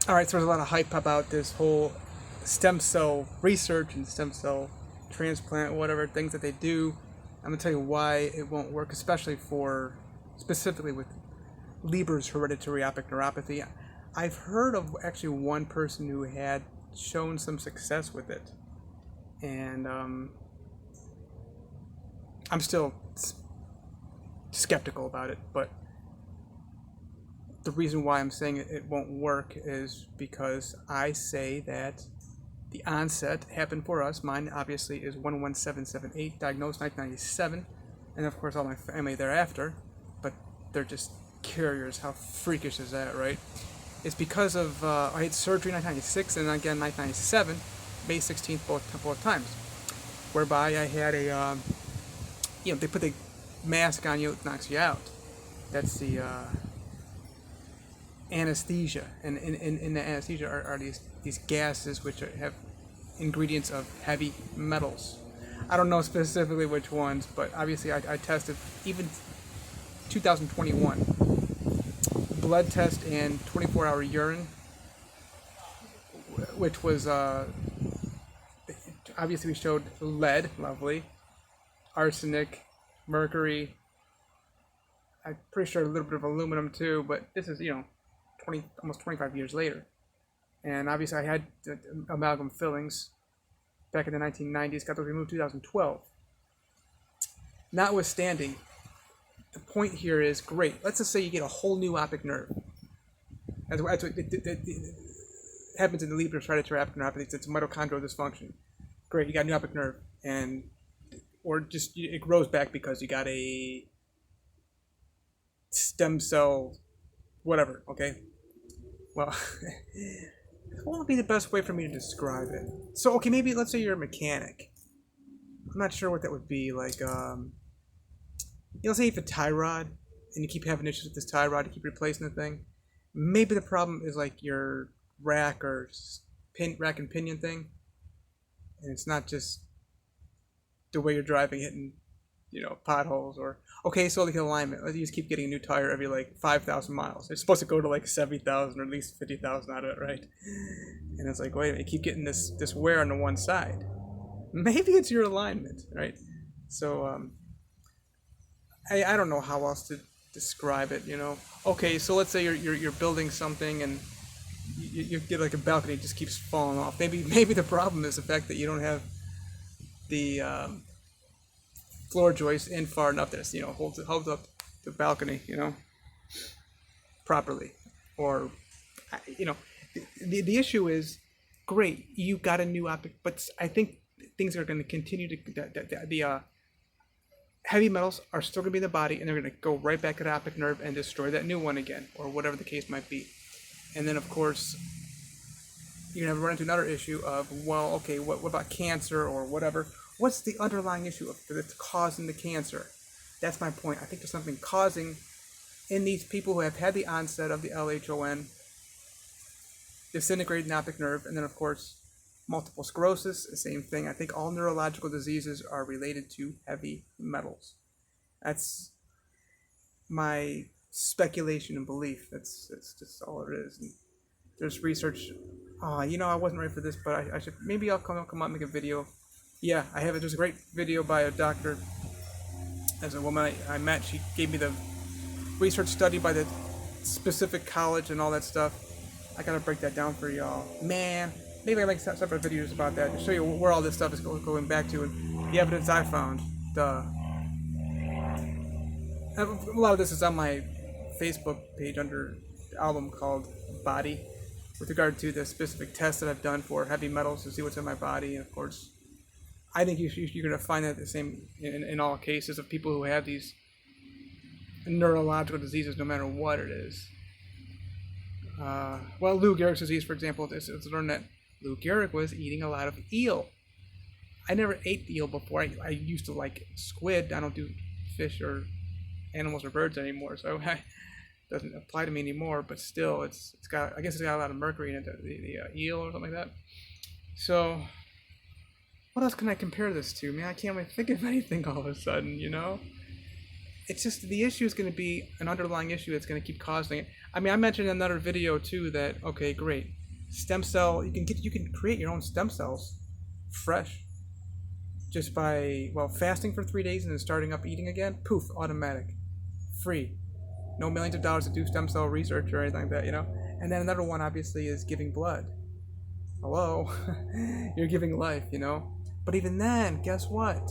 All right, so there's a lot of hype about this whole stem cell research and stem cell transplant, whatever things that they do. I'm gonna tell you why it won't work, especially for specifically with Leber's hereditary optic neuropathy. I've heard of actually one person who had shown some success with it, and I'm still skeptical about it. But the reason why I'm saying it won't work is because I say that the onset happened for us. Mine obviously is 11778, diagnosed 1997, and of course all my family thereafter. But they're just carriers. How freakish is that, right? It's because of I had surgery in 1996 and again 1997, May 16th, both times, whereby I had a they put the mask on you, it knocks you out. That's the anesthesia, and in the anesthesia are these gases which have ingredients of heavy metals. I don't know specifically which ones, but obviously I tested even 2021 blood test and 24-hour urine, which was obviously we showed lead, lovely, arsenic, mercury. I'm pretty sure a little bit of aluminum too, but this is almost 25 years later. And obviously I had amalgam fillings back in the 1990s, got those removed in 2012. Notwithstanding, the point here is great. Let's just say you get a whole new optic nerve. That's what it happens in the Leber hereditary optic neuropathy. It's mitochondrial dysfunction. Great, you got a new optic nerve, or just it grows back because you got a stem cell, whatever. Okay, well, what would be the best way for me to describe it? So, okay, maybe let's say you're a mechanic. I'm not sure what that would be like. Say you have a tie rod and you keep having issues with this tie rod, you keep replacing the thing. Maybe the problem is like your rack or rack and pinion thing, and it's not just the way you're driving, hitting, potholes or okay. So like alignment, you just keep getting a new tire every like 5,000 miles. It's supposed to go to like 70,000 or at least 50,000 out of it, right? And it's like, wait a minute, you keep getting this wear on the one side. Maybe it's your alignment, right? So I don't know how else to describe it. Okay, so let's say you're building something and you get like a balcony, it just keeps falling off. Maybe the problem is the fact that you don't have the floor joist in far enough that it holds up the balcony properly, or the issue is great, you got a new optic, but I think things are going to continue to the heavy metals are still going to be in the body, and they're going to go right back at the optic nerve and destroy that new one again, or whatever the case might be. And then of course you're going to run into another issue of, well, okay, what about cancer or whatever? What's the underlying issue that's causing the cancer? That's my point. I think there's something causing in these people who have had the onset of the LHON, disintegrated optic nerve, and then of course multiple sclerosis, the same thing. I think all neurological diseases are related to heavy metals. That's my speculation and belief. That's just all it is. And there's research. I wasn't ready for this, but I should, maybe I'll come out and make a video. Yeah, I have it. There's a great video by a doctor. As a woman I met, she gave me the research study by the specific college and all that stuff. I gotta break that down for y'all. Man, maybe I make separate videos about that to show you where all this stuff is going back to and the evidence I found. A lot of this is on my Facebook page under the album called Body, with regard to the specific tests that I've done for heavy metals to see what's in my body. And of course, I think you're going to find that the same in all cases of people who have these neurological diseases, no matter what it is. Lou Gehrig's disease, for example, it's learned that Lou Gehrig was eating a lot of eel. I never ate eel before. I used to like squid. I don't do fish or animals or birds anymore, so it doesn't apply to me anymore. But still, I guess it's got a lot of mercury in it, the eel or something like that. So, what else can I compare this to? Man, I can't really think of anything all of a sudden. It's just the issue is going to be an underlying issue that's going to keep causing it. I mean, I mentioned in another video too that okay, great, stem cell. You can create your own stem cells, fresh, just by well fasting for 3 days and then starting up eating again. Poof, automatic, free. No millions of dollars to do stem cell research or anything like that, you know. And then another one obviously is giving blood. Hello, you're giving life, you know. But even then, guess what?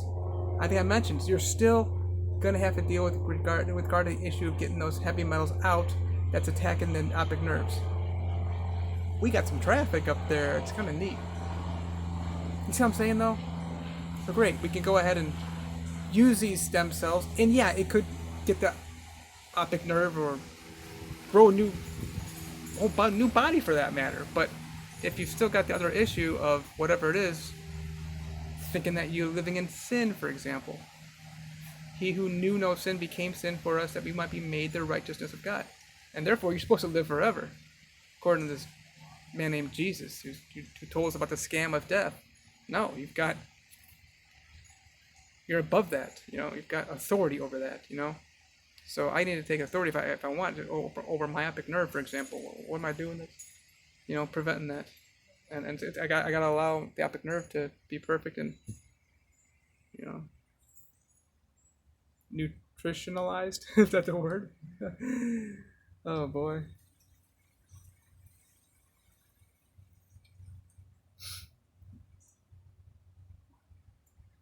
I think I mentioned you're still gonna have to deal with regard to the issue of getting those heavy metals out that's attacking the optic nerves. We got some traffic up there. It's kind of neat. You see what I'm saying though? So great, we can go ahead and use these stem cells, and yeah, it could get the optic nerve or grow a new body for that matter. But if you've still got the other issue of whatever it is, thinking that you're living in sin, for example, he who knew no sin became sin for us, that we might be made the righteousness of God, and therefore you're supposed to live forever, according to this man named Jesus who told us about the scam of death. No, you're above that, you know. You've got authority over that, you know. So I need to take authority if I want to over my optic nerve, for example. What am I doing? This, you know, preventing that, and I gotta allow the optic nerve to be perfect and, you know, nutritionalized. Is that the word? Oh boy.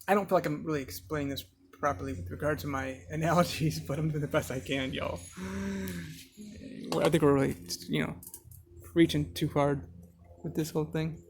I don't feel like I'm really explaining this properly with regard to my analogies, but I'm doing the best I can, y'all. I think we're really, you know, reaching too hard with this whole thing.